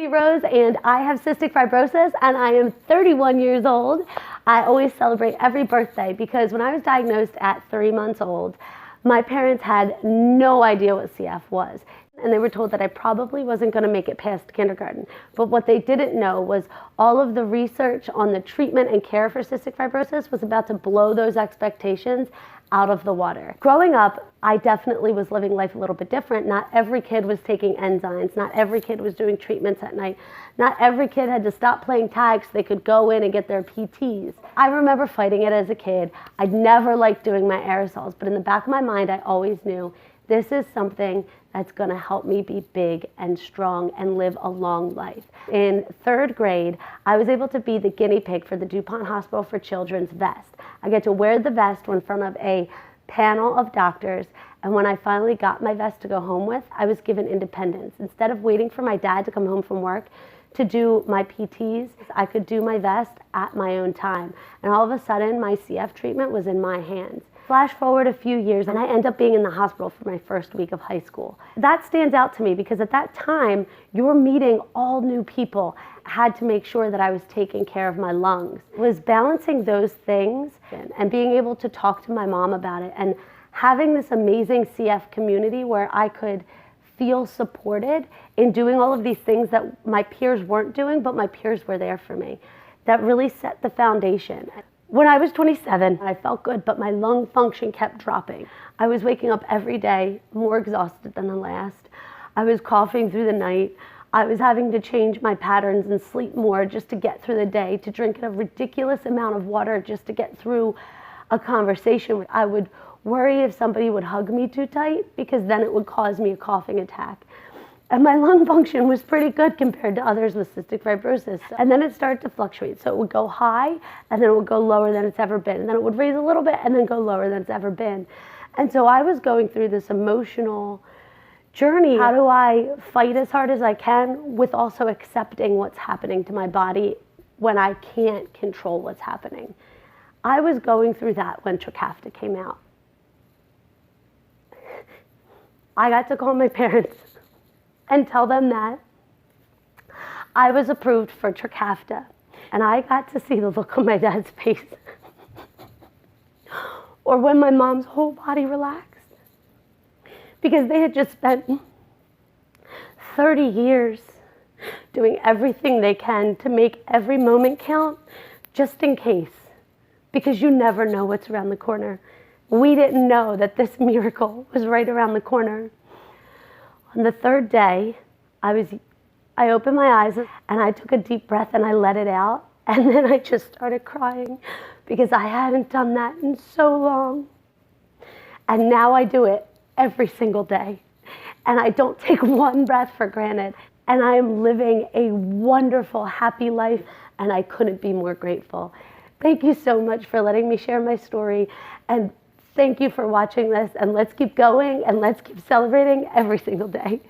Cindy Rose, and I have cystic fibrosis, and I am 31 years old. I always celebrate every birthday because when I was diagnosed at 3 months old, my parents had no idea what CF was. And they were told that I probably wasn't going to make it past kindergarten. But what they didn't know was all of the research on the treatment and care for cystic fibrosis was about to blow those expectations out of the water. Growing up, I definitely was living life a little bit different. Not every kid was taking enzymes. Not every kid was doing treatments at night. Not every kid had to stop playing tag so they could go in and get their PTs. I remember fighting it as a kid. I'd never liked doing my aerosols, but in the back of my mind, I always knew this is something that's going to help me be big and strong and live a long life. In 3rd grade, I was able to be the guinea pig for the DuPont Hospital for Children's vest. I get to wear the vest in front of a panel of doctors, and when I finally got my vest to go home with, I was given independence. Instead of waiting for my dad to come home from work to do my PTs, I could do my vest at my own time. And all of a sudden, my CF treatment was in my hands. Flash forward a few years, and I end up being in the hospital for my first week of high school. That stands out to me because at that time, you're meeting all new people. I had to make sure that I was taking care of my lungs. It was balancing those things and being able to talk to my mom about it and having this amazing CF community where I could feel supported in doing all of these things that my peers weren't doing, but my peers were there for me. That really set the foundation. When I was 27, I felt good, but my lung function kept dropping. I was waking up every day more exhausted than the last. I was coughing through the night. I was having to change my patterns and sleep more just to get through the day, to drink a ridiculous amount of water just to get through a conversation. I would worry if somebody would hug me too tight because then it would cause me a coughing attack. And my lung function was pretty good compared to others with cystic fibrosis. And then it started to fluctuate. So it would go high, and then it would go lower than it's ever been. And then it would raise a little bit, and then go lower than it's ever been. And so I was going through this emotional journey. How do I fight as hard as I can with also accepting what's happening to my body when I can't control what's happening? I was going through that when Trikafta came out. I got to call my parents and tell them that I was approved for Trikafta. And I got to see the look on my dad's face. Or when my mom's whole body relaxed. Because they had just spent 30 years doing everything they can to make every moment count, just in case. Because you never know what's around the corner. We didn't know that this miracle was right around the corner. On the 3rd day, I opened my eyes and I took a deep breath and I let it out. And then I just started crying because I hadn't done that in so long. And now I do it every single day. And I don't take one breath for granted. And I am living a wonderful, happy life. And I couldn't be more grateful. Thank you so much for letting me share my story. And thank you for watching this, and let's keep going and let's keep celebrating every single day.